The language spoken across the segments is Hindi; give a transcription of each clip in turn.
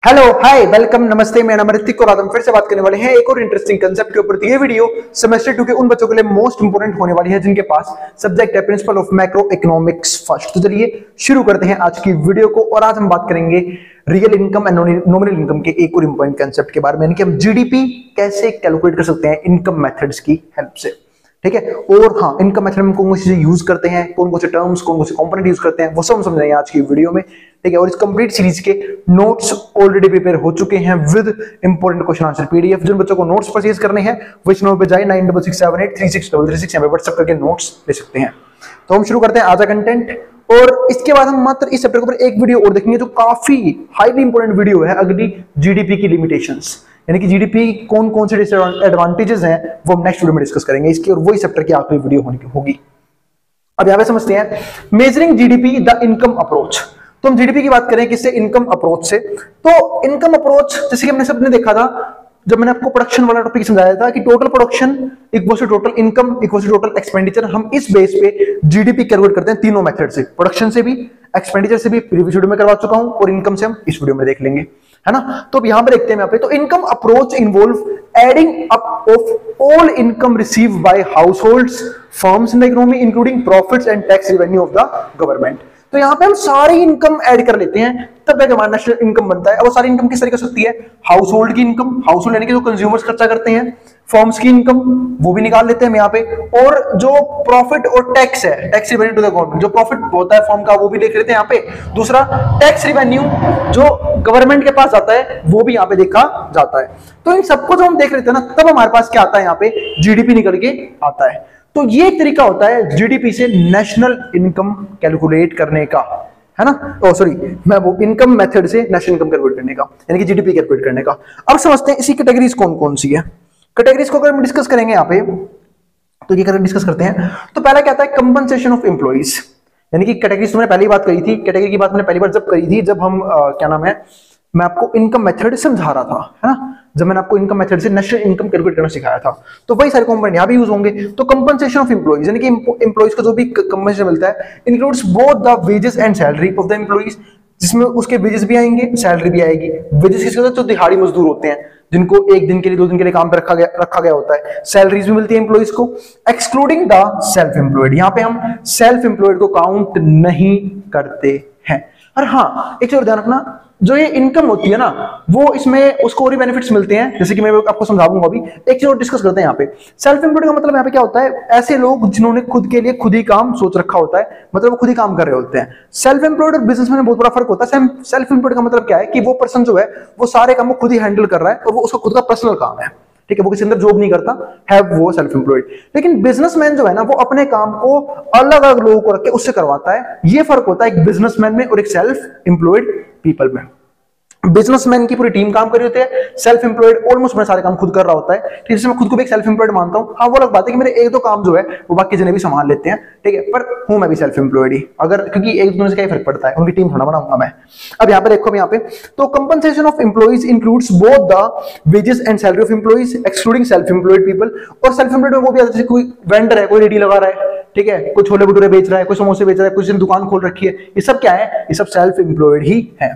हेलो हाय वेलकम नमस्ते, मेरा नाम ऋतिक और आज हम फिर से बात करने वाले हैं एक और इंटरेस्टिंग कंसेप्ट के ऊपर। तो ये वीडियो सेमेस्टर 2 के उन बच्चों के लिए मोस्ट इंपोर्टेंट होने वाली है जिनके पास सब्जेक्ट है principle of macro economics first. तो चलिए शुरू करते हैं आज की वीडियो को। और आज हम बात करेंगे real income and nominal income के एक और इंपॉर्टेंट कंसेप्ट के बारे में, यानी कि हम जीडीपी कैसे कैलकुलेट कर सकते हैं इनकम मेथड्स की हेल्प से। ठीक है, और हाँ, इनकम मेथड में कौन कौन सी चीजें यूज करते हैं, कौन कौन से टर्म्स, कौन कौन से कंपोनेंट यूज करते हैं, वो सब हम समझेंगे आज की वीडियो में। ठीक है, और इस कंप्लीट सीरीज के नोट्स ऑलरेडी प्रिपेयर हो चुके हैं with important question answer PDF. जिन बच्चों को नोट्स परचेज करने हैं वो इस नंबर पे जाए 9667836336 यहाँ पे व्हाट्सएप करके नोट्स ले सकते हैं। तो हम शुरू करते हैं आज का कंटेंट, और इसके बाद हम मात्र इस चैप्टर के ऊपर एक वीडियो और देखेंगे जो काफी हाईली इंपॉर्टेंट वीडियो है, अगली जीडीपी की लिमिटेशंस, यानी कि जीडीपी कौन कौन से एडवांटेजेस हैं वो हम नेक्स्ट वीडियो में डिस्कस करेंगे इसकी, और वही चैप्टर की आखिरी वीडियो होगी। अब यहां पे समझते हैं measuring GDP the income approach. तो हम जीडीपी की बात करें किससे, इनकम अप्रोच से। तो इनकम अप्रोच जैसे कि हमने सबने देखा था जब मैंने आपको प्रोडक्शन वाला टॉपिक समझाया था कि total production equals to total income equals to total expenditure. हम इस बेस पे जीडीपी कैलकुलेट करते हैं तीनों मेथड से, प्रोडक्शन से भी, एक्सपेंडिचर से भी प्रीवियस वीडियो में करवा चुका हूं, और इनकम से हम इस वीडियो में देख लेंगे, है ना। तो अब यहां पर देखते हैं यहाँ पे, तो income approach involve adding up of all income received bye households, firms in the economy including profits and tax revenue of the government. तो यहां पे हम सारी इनकम ऐड कर लेते हैं, तब जाके हमारा नेशनल इनकम बनता है। अब वो सारी इनकम किस तरीके से सकती है, हाउस होल्ड की इनकम, हाउस होल्ड यानी कि जो कंज्यूमर्स खर्चा करते हैं, फर्म्स की इनकम वो भी निकाल लेते हैं हम यहाँ पे, और जो प्रॉफिट और टैक्स है, tax revenue to the government, जो प्रॉफिट होता है फर्म का वो भी देख लेते हैं यहाँ पे। दूसरा टैक्स रिवेन्यू जो गवर्नमेंट के पास आता है वो भी यहाँ पे देखा जाता है। तो इन सबको जो हम देख लेते हैं ना, तब हमारे पास क्या आता है, यहाँ पे जीडीपी निकल के आता है। तो ये एक तरीका होता है जीडीपी से नेशनल इनकम कैलकुलेट करने का, है ना। ओ सॉरी, मैं वो इनकम मेथड से नेशनल इनकम कैलकुलेट करने का, यानी कि जीडीपी कैलकुलेट करने का। अब समझते हैं इसी कैटेगरीज कौन कौन सी है। कैटेगरीज को अगर हम डिस्कस करेंगे यहाँ पे, तो ये करके डिस्कस करते हैं। तो पहला क्या आता है, कंपनसेशन ऑफ एम्प्लॉइज, यानी कि कैटेगरीज तुमने पहली बात करी थी, कैटेगरी की बात मैंने पहली बार जब करी थी जब हम क्या नाम है, मैं आपको इनकम मेथड समझा रहा था, है ना, जब मैंने आपको इनकम मेथड से नेशनल इनकम कैलकुलेट करना सिखाया था। तो वही सारे कंपोनेंट यहाँ भी यूज होंगे। तो कंपनसेशन ऑफ एम्प्लॉइज, यानी कि एम्प्लॉइज को जो भी कंपनसेशन मिलता है, includes both the wages and salary of the employees, जिसमें उसके वेजेस भी आएंगे, सैलरी भी आएगी। वेजेस किसके होते हैं, जो दिहाड़ी मजदूर होते हैं, जिनको एक दिन के लिए, 2 दिन के लिए काम पे रखा गया होता है। सैलरीज भी मिलती है एम्प्लॉइज को, एक्सक्लूडिंग द सेल्फ एम्प्लॉयड। यहाँ पे हम सेल्फ एम्प्लॉयड को काउंट नहीं करते हैं। और हाँ, एक चीज ध्यान रखना, जो ये इनकम होती है ना, वो इसमें उसको और भी बेनिफिट्स मिलते हैं, जैसे कि मैं आपको समझाऊंगा अभी। एक चीज और डिस्कस करते हैं यहाँ पे। सेल्फ एम्प्लॉयड का मतलब यहाँ पे क्या होता है, ऐसे लोग जिन्होंने खुद के लिए खुद ही काम सोच रखा होता है, मतलब वो खुद ही काम कर रहे होते हैं। सेल्फ एम्प्लॉयड और बिजनेसमैन में बहुत बड़ा फर्क होता है। सेल्फ एम्प्लॉयड का मतलब क्या है कि वो पर्सन जो है वो सारे काम को खुद ही हैंडल कर रहा है, और वो उसका खुद का पर्सनल काम है। ठीक है, वो किसी अंदर जॉब नहीं करता है, वो सेल्फ एम्प्लॉयड। लेकिन बिजनेसमैन जो है ना, वो अपने काम को अलग अलग लोगों को रख के उससे करवाता है। ये फर्क होता है एक बिजनेसमैन में और एक सेल्फ एम्प्लॉयड पीपल में। बिजनेसमैन की पूरी टीम काम कर रही होती है, सेल्फ एम्प्लॉयड ऑलमोस्ट मेरे सारे काम खुद कर रहा होता है। ठीक है, मैं खुद को भी एक सेल्फ एम्प्लॉयड मानता हूं। हाँ, वो अलग बात है कि मेरे एक दो काम जो है वो बाकी जने भी संभाल लेते हैं, ठीक है, पर हूं मैं भी सेल्फ एम्प्लॉयड ही, अगर क्योंकि एक दूसरे से क्या फर्क पड़ता है, उनकी टीम थोड़ा बनाऊंगा मैं। अब यहाँ पे देखो, यहाँ पे तो compensation of employees includes both the wages and salary of employees excluding self employed people. और सेल्फ एम्प्लॉयड में वो भी आता है, जैसे कोई वेंडर है, कोई रेडी लगा रहा है, ठीक है, कोई छोले भटूरे बेच रहा है, कोई समोसे बेच रहा है, कुछ दुकान खोल रखी है, ये सब क्या है, ये सब सेल्फ एम्प्लॉयड ही है।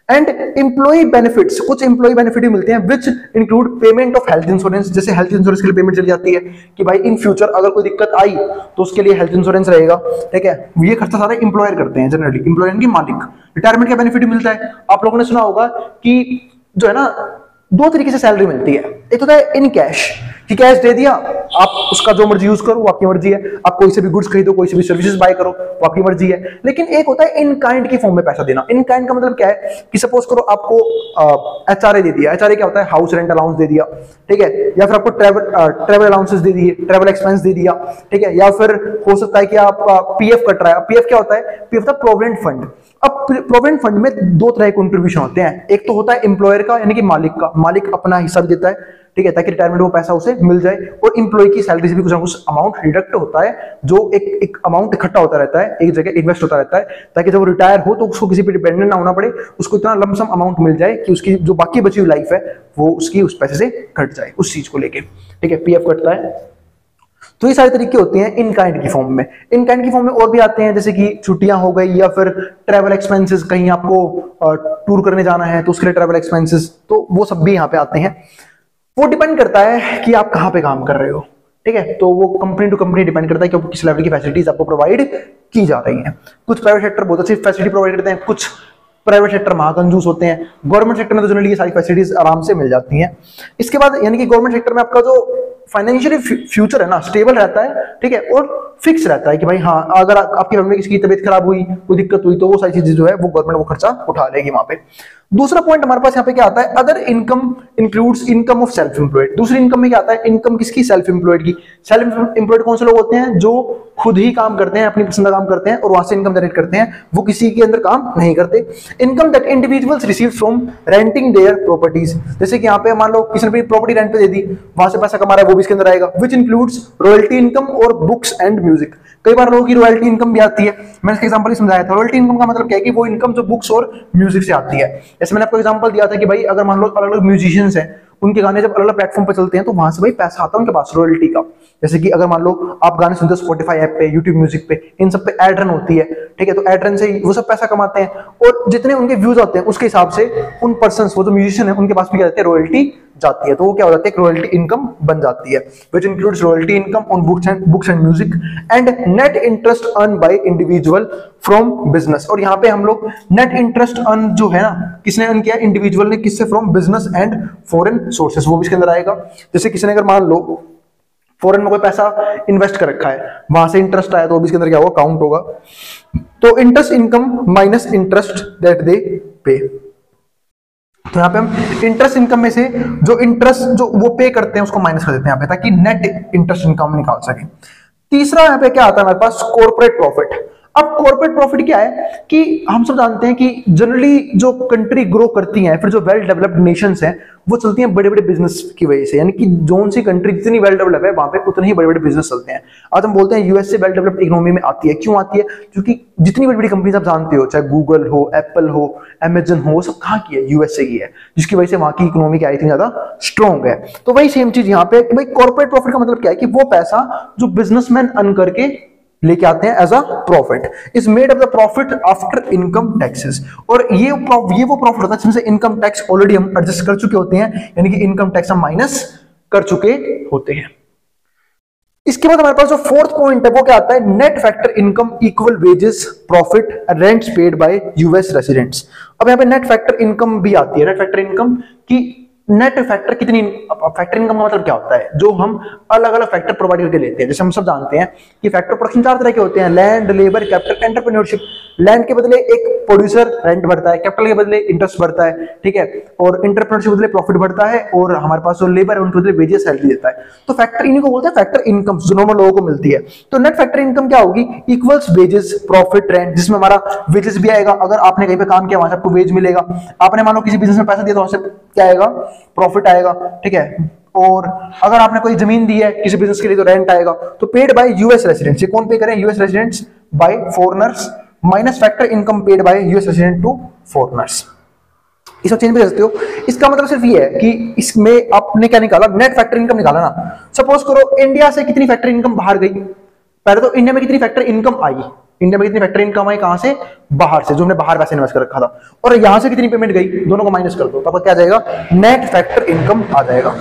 एंड एम्प्लॉय बेनिफिट्स, कुछ एम्प्लॉय बेनिफिट भी मिलते हैं which include payment of health insurance. जैसे हेल्थ इंश्योरेंस के लिए पेमेंट चली जाती है कि भाई इन फ्यूचर अगर कोई दिक्कत आई तो उसके लिए हेल्थ इंश्योरेंस रहेगा, ठीक है। ये खर्चा सारा एम्प्लॉयर करते हैं जनरली, एम्प्लॉयर की मालिक। रिटायरमेंट का बेनिफिट भी मिलता है। आप लोगों ने सुना होगा कि जो है ना, 2 तरीके से सैलरी मिलती है। एक होता है इन कैश, कि कैश दे दिया, आप उसका जो मर्जी यूज करो, वो आपकी मर्जी है। आप कोई से भी गुड्स खरीदो, कोई से भी सर्विसेज बाय करो, वो आपकी मर्जी है। लेकिन एक होता है इन काइंड की फॉर्म में पैसा देना। इन काइंड का मतलब क्या है कि सपोज करो आपको एचआरए दे दिया। एचआरए क्या होता है, हाउस रेंट अलाउंस दे दिया, ठीक है, या फिर आपको ट्रेवल अलाउंसेस दे दिए, ट्रेवल एक्सपेंस दे दिया, ठीक है, या फिर हो सकता है कि आप पीएफ कट रहा है। पीएफ क्या होता है, पीएफ होता है प्रोविडेंट फंड। अब प्रोविडेंट फंड में 2 तरह के कंट्रीब्यूशन होते हैं। एक तो होता है एम्प्लॉयर का, यानी कि मालिक का, मालिक अपना हिस्सा भी देता है, ठीक है, ताकि रिटायरमेंट वो पैसा उसे मिल जाए। और एम्प्लॉय की सैलरी से भी कुछ ना कुछ अमाउंट डिडक्ट होता है, जो एक अमाउंट इकट्ठा होता रहता है, एक जगह इन्वेस्ट होता रहता है, ताकि जब वो रिटायर हो तो उसको किसी पे डिपेंडेंट ना होना पड़े, उसको इतना लमसम अमाउंट मिल जाए कि उसकी जो बाकी बची हुई लाइफ है वो उसकी उस पैसे से कट जाए, उस चीज को लेके, ठीक है, पीएफ कटता है। तो ये सारे तरीके होते हैं इन काइंड की फॉर्म में। इन काइंड की फॉर्म में और भी आते हैं, जैसे कि छुट्टियां हो गई, या फिर ट्रैवल एक्सपेंसेस, कहीं आपको टूर करने जाना है तो उसके लिए ट्रैवल एक्सपेंसेस, तो वो सब भी यहाँ पे आते हैं। वो डिपेंड करता है कि आप कहाँ पे काम कर रहे हो, ठीक है। तो वो कंपनी टू कंपनी डिपेंड करता है कि आपको किस लेवल की फैसिलिटीज आपको प्रोवाइड की जा रही हैं। कुछ प्राइवेट सेक्टर बहुत अच्छी फैसिलिटी प्रोवाइड करते हैं, कुछ प्राइवेट सेक्टर महाकंजूस होते हैं। गवर्नमेंट सेक्टर में तो जनरली ये सारी फैसिलिटीज आराम से मिल जाती हैं। इसके बाद यानी कि गवर्नमेंट सेक्टर में आपका जो फाइनेंशियली फ्यूचर है ना, स्टेबल रहता है, ठीक है, और फिक्स रहता है कि भाई हाँ, अगर आपकी फैमिली में किसी की तबीयत खराब हुई, कोई दिक्कत हुई, तो वो सारी चीजें जो है वो गवर्नमेंट वो खर्चा उठा लेगी वहां पे। दूसरा पॉइंट हमारे पास यहाँ पे क्या आता है, other income includes income of self employed. दूसरी इनकम में क्या आता है, इनकम किसकी, सेल्फ एम्प्लॉयड की। सेल्फ एम्प्लॉयड कौन से लोग होते हैं, जो खुद ही काम करते हैं, अपनी पसंद का काम करते हैं और वहां से इनकम जनरेट करते हैं, वो किसी के अंदर काम नहीं करते। Income that individuals receive from renting their properties, जैसे कि यहाँ पे मान लो किसी ने प्रॉपर्टी रेंट पे दे दी, वहां से पैसा कमा रहा है, वो भी इसके अंदर आएगा। विच इंक्लूड्स रॉयल्टी इनकम और बुक्स एंड म्यूजिक। कई बार लोगों की रॉयल्टी इनकम भी आती है, मैंने इसका एग्जांपल ही समझाया था। रॉयल्टी इनकम का मतलब क्या है कि वो इनकम जो बुक्स और म्यूजिक से आती है। जैसे मैंने आपको एग्जांपल दिया था कि भाई अगर मान लो अलग अलग म्यूजिशियंस हैं, उनके गाने जब अलग अलग प्लेटफॉर्म पर चलते हैं तो वहां से भाई पैसा आता है उनके पास रॉयल्टी का। जैसे कि अगर मान लो आप गाने सुनते हो स्पॉटिफाई ऐप पे, यूट्यूब म्यूजिक पे, इन सब पे एड रन होती है, ठीक है, तो एड रन से वो सब पैसा कमाते हैं, और जितने उनके व्यूज आते हैं उसके हिसाब से उन पर्सन, वो जो म्यूजिशियन है, उनके पास भी क्या जाती है, रॉयल्टी जाती है। तो वो क्या हो जाती है, रॉयल्टी इनकम बन जाती है। Which includes royalty income on books and music and net interest earn by individual from business. और यहाँ पे हम लोग नेट इंटरेस्ट अर्न जो है ना, किसने अर्न किया, इंडिविजुअल ने, किससे, from business and foreign sources, वो भी इसके अंदर आएगा। जैसे किसी ने अगर मान लो फॉरेन में कोई पैसा इन्वेस्ट कर रखा है, वहां से इंटरेस्ट आया तो वो भी इसके अंदर क्या होगा, काउंट होगा। तो interest income minus interest that they पे। तो यहाँ पे हम इंटरेस्ट इनकम में से जो इंटरेस्ट जो वो पे करते हैं उसको माइनस कर देते हैं यहाँ पे, ताकि नेट इंटरेस्ट इनकम निकाल सके। तीसरा यहाँ पे क्या आता है हमारे पास, कॉर्पोरेट प्रॉफिट। अब कॉर्पोरेट प्रॉफिट क्या है कि हम सब जानते हैं कि जनरली जो कंट्री ग्रो करती है, फिर जो वेल डेवलप्ड नेशंस हैं, वो चलती हैं बड़े बड़े बिजनेस की वजह से। यानी कि जोन सी कंट्री जितनी वेल डेवलप है, वहां पे उतने ही बड़े बड़े बिजनेस चलते हैं। आज हम बोलते हैं यूएस से वेल डेवलप्ड इकोनॉमी में आती है। क्यों आती है, क्योंकि जितनी बड़ी बड़ी कंपनीज आप जानते हो, चाहे गूगल हो, एप्पल हो, अमेजन हो, वो सब कहाँ की है, यूएस से की है, जिसकी वजह से वहां की इकोनॉमी क्या इतनी ज्यादा स्ट्रॉन्ग है। तो वही सेम चीज यहाँ पे, भाई कॉर्पोरेट प्रॉफिट का मतलब क्या है कि वो पैसा जो बिजनेसमैन अर्न करके लेके आते हैं as a profit, is made of the profit after income taxes. और ये वो प्रॉफिट होता है जिसमें से इनकम टैक्स ऑलरेडी हम एडजस्ट कर चुके होते हैं, यानी कि इनकम टैक्स हम माइनस कर चुके होते हैं। इसके बाद हमारे पास जो फोर्थ पॉइंट है वो क्या आता है, net factor income equal wages profit rents paid by US residents. अब यहाँ पे नेट फैक्टर इनकम भी आती है। नेट फैक्टर इनकम की नेट फैक्टर कितनी, फैक्टर इनकम का मतलब क्या होता है, जो हम अलग अलग फैक्टर प्रोवाइड करके लेते हैं। जैसे हम सब जानते हैं कि फैक्टर प्रोडक्शन 4 तरह के होते हैं, land, labour, capital, entrepreneurship. Land के बदले एक प्रोड्यूसर रेंट भरता है, कैपिटल के बदले इंटरेस्ट भरता है, ठीक है, और एंटरप्रेन्योरशिप के बदले प्रॉफिट भरता है, और हमारे पास जो लेबर है उनके बदले वेजेस सैलरी देता है। तो फैक्टर इन्हीं को बोलते हैं फैक्टर इनकम, जो नॉर्मल लोगों को मिलती है। तो नेट फैक्टर इनकम क्या होगी, इक्वल्स वेजेस प्रॉफिट रेंट, जिसमें हमारा वेजेस भी आएगा। अगर आपने कहीं पे काम किया वहां से आपको वेज मिलेगा। आपने मानो किसी बिजनेस में पैसा दिया तो वहां से क्या आएगा, प्रॉफिट आएगा, ठीक है। और अगर आपने कोई जमीन दी है किसी बिजनेस के लिए तो रेंट आएगा। तो पेड बाय यूएस रेसिडेंट्स, ये कौन पे करें, US residents by foreigners, minus factor income paid by US resident to foreigners. इसको चेंज भी कर सकते हो। इसका मतलब सिर्फ ये है कि इसमें आपने क्या निकाला, नेट फैक्टर इनकम निकाला ना। सपोज करो इंडिया से कितनी फैक्टर इनकम बाहर गई, पहले तो इंडिया में कितनी फैक्टर इनकम आई, इंडिया में कितनी फैक्टर इनकम आई, कहां से, बाहर से, जो हमने बाहर पैसे इन्वेस्ट कर रखा था, और यहां से कितनी पेमेंट गई, दोनों को माइनस कर दो, तब क्या आ जाएगा, नेट फैक्टर इनकम आ जाएगा,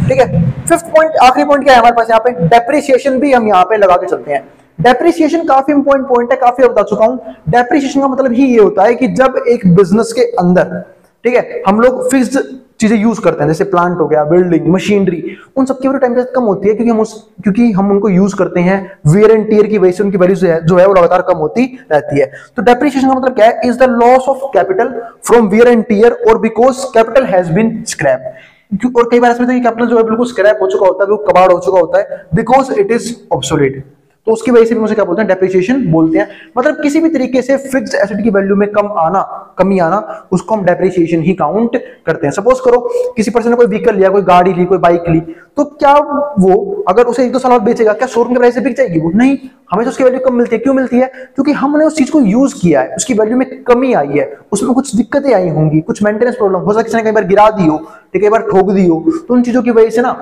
ठीक है। फिफ्थ पॉइंट, आखिरी पॉइंट क्या है हमारे पास यहाँ पे, डेप्रिसिएशन भी हम यहाँ पे लगा के चलते हैं। डेप्रिसिएशन काफी इंपॉर्टेंट पॉइंट है, काफी बता चुका हूं। डेप्रिसिएशन का मतलब ही ये होता है कि जब एक बिजनेस के अंदर, ठीक है, हम लोग फिक्स्ड चीजें यूज करते हैं, जैसे प्लांट हो गया, बिल्डिंग, मशीनरी, उन सबकी वैल्यू टाइम के साथ कम होती है, क्योंकि हम उनको यूज करते हैं, वियर एंड टियर की वजह से उनकी वैल्यू जो है वो लगातार कम होती रहती है। तो डेप्रिसिएशन का मतलब क्या है, is the loss of capital from wear and tear और because capital has been scrap. और कई बार ऐसा होता है कि कैपिटल जो है बिल्कुल स्क्रैप हो चुका होता है, बिल्कुल कबाड़ हो चुका होता है, बिकॉज इट इज ऑब्सोलेट। तो उसकी वजह से भी उसे क्या बोलते हैं, डेप्रिसिएशन बोलते हैं। मतलब किसी भी तरीके से फिक्स्ड एसेट की वैल्यू में कमी आना, उसको हम डेप्रिसिएशन ही काउंट करते हैं। सपोज करो किसी पर्सन ने कोई व्हीकल लिया, कोई गाड़ी ली, कोई बाइक ली, तो क्या वो अगर उसे 1-2 साल बाद बेचेगा, क्या शोरूम के प्राइस से बिक जाएगी वो? नहीं, हमें तो उसकी वैल्यू कम मिलती है। क्यों मिलती है? क्योंकि हमने उस चीज को यूज किया है, उसकी वैल्यू में कमी आई है, उसमें कुछ दिक्कतें आई होंगी, कुछ मेंटेनेंस प्रॉब्लम हो सकता है, किसी ने कई बार गिरा दी हो, कई बार ठोक दी हो, तो उन चीजों की वजह से ना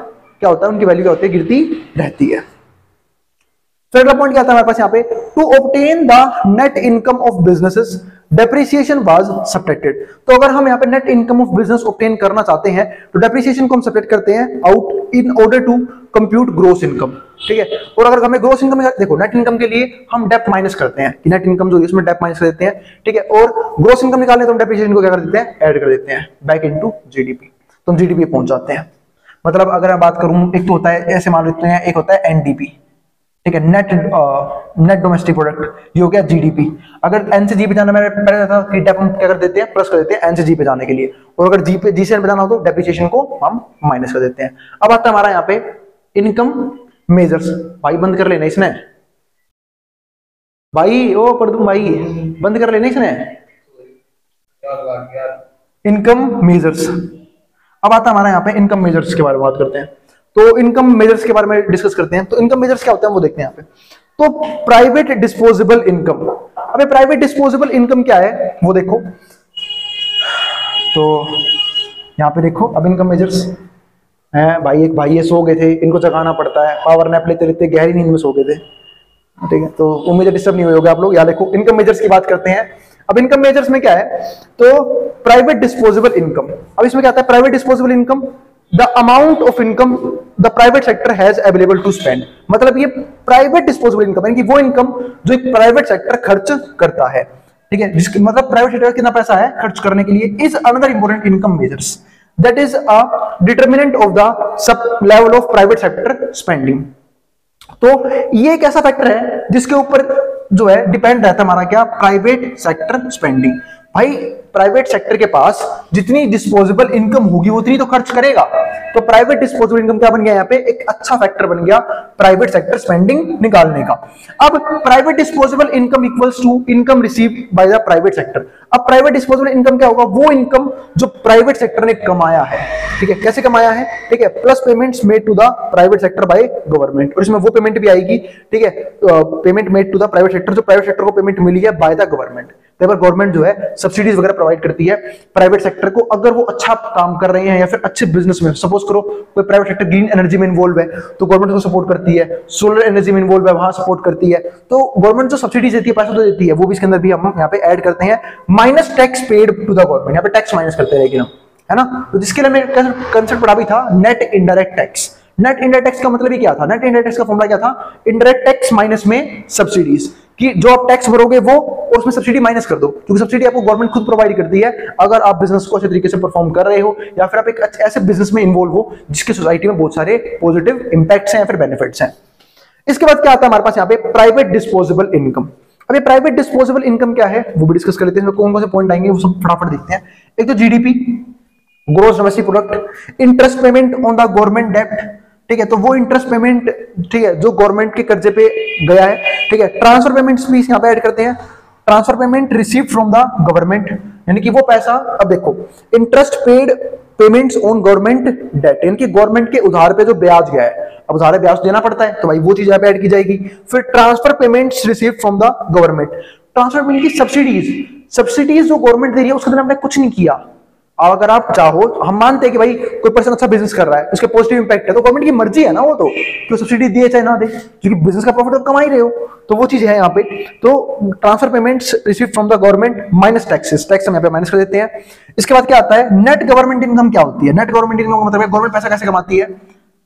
क्या होता है, उनकी वैल्यू क्या होती है, गिरती रहती है। फिर अगला पॉइंट क्या आता है हमारे पास यहाँ पे, to obtain the net income of businesses depreciation was subtracted. तो अगर हम यहाँ पे net income of business obtain करना चाहते हैं तो डेप्रिसिएशन को हम सब्ट्रैक्ट करते हैं out in order to compute gross income, ठीक है। और अगर हमें ग्रोस इनकम, देखो नेट इनकम के लिए हम डेप्ट माइनस करते हैं कि नेट इनकम जो है उसमें डेप्ट माइनस कर देते हैं, ठीक है। और ग्रोस इनकम निकालने तो हम डेप्रिसिएशन को क्या कर देते हैं, ऐड कर देते हैं बैक इनटू जीडीपी, तो हम जीडीपी पहुंच जाते हैं। मतलब अगर मैं बात करूं, एक तो होता है ऐसे मान लेते हैं, एक होता है एनडीपी, ठीक है, नेट डोमेस्टिक प्रोडक्ट, ये हो गया जीडीपी। अगर एन से जी पे जाना, मैंने पहले था कि डेप हम क्या कर देते हैं, प्लस कर देते हैं एन से जी पे जाने के लिए, और अगर जी से एन पे जाना हो तो डेप्रिसिएशन को हम माइनस कर देते हैं। अब आता है हमारा यहाँ पे इनकम मेजर्स। भाई बंद कर लेना इसने, भाई ओ पढ़ दूं भाई, बंद कर लेना इसने इनकम मेजर्स। अब आता है हमारा यहाँ पे इनकम मेजर्स के बारे में बात करते हैं। तो इनकम मेजर्स के बारे में डिस्कस करते हैं। तो इनकम मेजर्स क्या होते हैं वो देखते हैं यहाँ पे। तो प्राइवेट डिस्पोजेबल इनकम, अबे प्राइवेट डिस्पोजेबल इनकम क्या है वो देखो। तो यहाँ पे देखो, अब इनकम मेजर्स हैं भाई, एक भाई ये सो गए थे, इनको जगाना पड़ता है, पावर नैप लेते लेते गहरी नींद में सो गए थे, ठीक है। तो उम्मीद है डिस्टर्ब नहीं हुए होगे आप लोग। यहाँ देखो इनकम मेजर्स की बात करते हैं। अब इनकम मेजर्स में क्या है, तो प्राइवेट डिस्पोजेबल इनकम। अब इसमें क्या आता है, private disposable income the amount of income the private sector has available to spend. मतलब ये प्राइवेट डिस्पोजेबल इनकम यानी कि वो इनकम जो एक प्राइवेट सेक्टर खर्च करता है, ठीक है, जिसके मतलब प्राइवेट सेक्टर कितना पैसा है खर्च करने के लिए, is another important income measures that is a determinant of the sub level of private sector spending. तो ये एक ऐसा फैक्टर है जिसके ऊपर जो है डिपेंड रहता है हमारा क्या, प्राइवेट सेक्टर स्पेंडिंग। भाई प्राइवेट सेक्टर के पास जितनी डिस्पोजेबल इनकम होगी उतनी तो खर्च करेगा। तो प्राइवेट डिस्पोजेबल इनकम क्या बन गया यहाँ पे, एक अच्छा फैक्टर बन गया प्राइवेट सेक्टर स्पेंडिंग निकालने का। अब private disposable income equals to income received by the private sector. अब प्राइवेट डिस्पोजेबल इनकम क्या होगा, वो इनकम जो प्राइवेट सेक्टर ने कमाया है, ठीक है, कैसे कमाया है, ठीक है, plus payments made to the private sector by government. और इसमें वो पेमेंट भी आएगी, ठीक है, payment made to the private sector, जो प्राइवेट सेक्टर को पेमेंट मिली है बाय द गवर्नमेंट। गवर्नमेंट जो है सब्सिडीज वगैरह प्रोवाइड करती है प्राइवेट सेक्टर को, अगर वो अच्छा काम कर रहे हैं या फिर अच्छे बिजनेस में। सपोज करो कोई प्राइवेट सेक्टर ग्रीन एनर्जी में इन्वॉल्व है तो गवर्नमेंट को सपोर्ट करती है, सोलर एनर्जी में इन्वॉल्व है वहां सपोर्ट करती है, तो गवर्नमेंट जो सब्सिडीज देती है, पैसा तो देती है, वो भी इसके अंदर भी हम यहाँ पे ऐड करते हैं, minus tax paid to the government. यहाँ पे टैक्स माइनस करते हैं लेकिन हम, है ना। तो जिसके लिए मैंने कंसेप्ट पढ़ा भी था, net indirect tax. Net indirect tax का मतलब ही क्या था, नेट इनडायरेक्ट टैक्स का फॉर्मूला क्या था, इनडायरेक्ट टैक्स माइनस में सब्सिडीज, कि जो आप टैक्स भरोगे वो और उसमें सब्सिडी माइनस कर दो, क्योंकि सब्सिडी आपको गवर्नमेंट खुद प्रोवाइड करती है अगर आप बिजनेस को अच्छे तरीके से परफॉर्म कर रहे हो या फिर आप एक ऐसे बिजनेस में इन्वॉल्व हो जिसके सोसाइटी में बहुत सारे पॉजिटिव इंपैक्ट्स हैं या फिर बेनिफिट्स हैं। इसके बाद क्या आता है हमारे पास यहाँ पे, प्राइवेट डिस्पोजेबल इनकम। अभी प्राइवेट डिस्पोजेबल इनकम क्या है वो भी डिस्कस कर लेते हैं। कौन कौन से पॉइंट आएंगे वो सब फटाफट देखते हैं। एक तो GDP, gross domestic product, interest payment on the government डेब्ट, ठीक है, तो वो इंटरेस्ट पेमेंट, ठीक है, जो गवर्नमेंट के कर्जे पे गया है, ठीक है। ट्रांसफर पेमेंट्स भी यहाँ पे ऐड करते हैं, transfer payment received from the government, यानी कि वो पैसा, अब देखो interest paid payments on government debt, यानी कि गवर्नमेंट के उधार पे जो ब्याज गया है, अब उधार ब्याज देना पड़ता है तो भाई वो चीज यहाँ पे ऐड की जाएगी। फिर transfer payments received from the government, transfer payment की सब्सिडीज जो गवर्नमेंट दे रही है उसके अंदर हमने कुछ नहीं किया। अगर आप चाहो, हम मानते हैं कि भाई कोई पर्सन अच्छा बिजनेस कर रहा है, उसके पॉजिटिव इंपैक्ट है, तो गवर्नमेंट की मर्जी है ना वो, तो क्यों सब्सिडी दिए चाहे ना दे, क्योंकि बिजनेस का प्रॉफिट तो कमा ही रहे हो, तो वो चीज है यहाँ पे। तो transfer payments receive from the government minus taxes, tax हम यहाँ पे माइनस कर देते हैं। इसके बाद क्या आता है, नेट गवर्नमेंट इनकम क्या होती है। नेट गवर्नमेंट इनकम का मतलब है गवर्नमेंट पैसा कैसे कमाती है,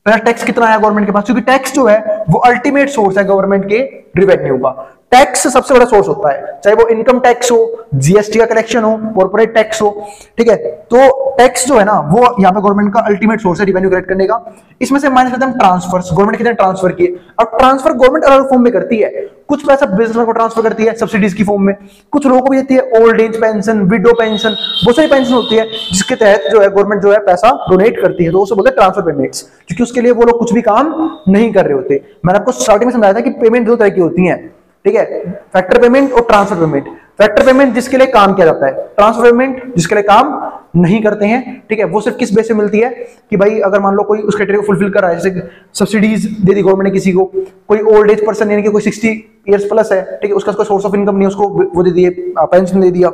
पहला टैक्स कितना आया गवर्नमेंट के पास, क्योंकि टैक्स जो है वो अल्टीमेट सोर्स है गवर्नमेंट के रिवेन्यू का। टैक्स सबसे बड़ा सोर्स होता है, चाहे वो इनकम टैक्स हो, जीएसटी का कलेक्शन हो, कॉर्पोरेट टैक्स हो, ठीक है। तो टैक्स जो है ना वो यहाँ पे गवर्नमेंट का अल्टीमेट सोर्स है रिवेन्यू कलेक्ट करने का। इसमें से माइनस करते हैं ट्रांसफर्स, गवर्नमेंट कितने ट्रांसफर किए। अब ट्रांसफर गवर्नमेंट अलग फॉर्म में करती है, कुछ पैसा बिजनेसमैन को ट्रांसफर करती है सब्सिडीज की फॉर्म में, कुछ लोगों को भी देती है old age pension, window pension, बहुत सारी पेंशन होती है जिसके तहत जो है गवर्नमेंट जो है पैसा डोनेट करती है, तो उसे बोलते हैं ट्रांसफर पेमेंट्स, क्योंकि उसके लिए वो लोग कुछ भी काम नहीं कर रहे होते। मैंने आपको स्टार्टिंग में समझाया था कि पेमेंट दो तरह की होती है, ठीक है, फैक्टर पेमेंट और ट्रांसफर पेमेंट। फैक्टर पेमेंट जिसके लिए काम किया जाता है, ट्रांसफर पेमेंट जिसके लिए काम नहीं करते हैं, ठीक है। वो सिर्फ किस बेस पे मिलती है कि भाई अगर मान लो कोई उस क्राइटेरिया को फुलफिल कर रहा है, जैसे सब्सिडीज दे दी गवर्नमेंट ने किसी को, कोई ओल्ड एज पर्सन यानी कि कोई 60 ईयर्स प्लस है, ठीक है, उसका कोई सोर्स ऑफ इनकम नहीं है, उसको वो दे दिए, पेंशन दे दिया,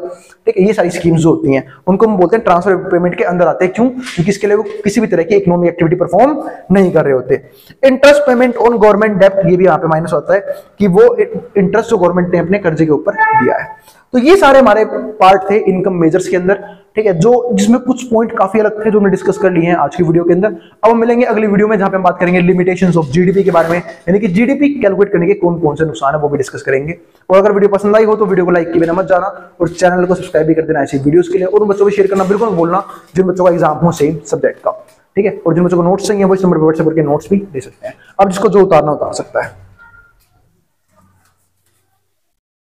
ठीक है। ये सारी स्कीम्स जो होती हैं उनको हम बोलते हैं ट्रांसफर पेमेंट के अंदर आते हैं। क्यों? क्योंकि इसके लिए वो किसी भी तरह की इकोनॉमिक एक्टिविटी परफॉर्म नहीं कर रहे होते। इंटरेस्ट पेमेंट ऑन गवर्नमेंट डेब्ट, ये भी यहाँ पे माइनस होता है कि वो इंटरेस्ट जो गवर्नमेंट ने अपने कर्जे के ऊपर दिया है। तो ये सारे हमारे पार्ट थे इनकम मेजर्स के अंदर, ठीक है, जो जिसमें कुछ पॉइंट काफी अलग थे जो हमने डिस्कस कर लिए हैं आज की वीडियो के अंदर। अब हम मिलेंगे अगली वीडियो में जहां पे हम बात करेंगे लिमिटेशंस ऑफ जीडीपी के बारे में, यानी कि जीडीपी कैलकुलेट करने के कौन कौन से नुकसान है वो भी डिस्कस करेंगे। और अगर वीडियो पसंद आई हो तो वीडियो को लाइक किए बिना मत जाना और चैनल को सब्सक्राइब भी कर देना ऐसी वीडियोस के लिए। और उन बच्चों को शेयर करना बिल्कुल मत भूलना जिन बच्चों का एग्जाम हो सेम सब्जेक्ट का, ठीक है। और जिन बच्चों को नोट्स चाहिए वो इस नंबर पर व्हाट्सएप करके नोट्स भी दे सकते हैं। अब जिसको जो उतारना उतार सकता है।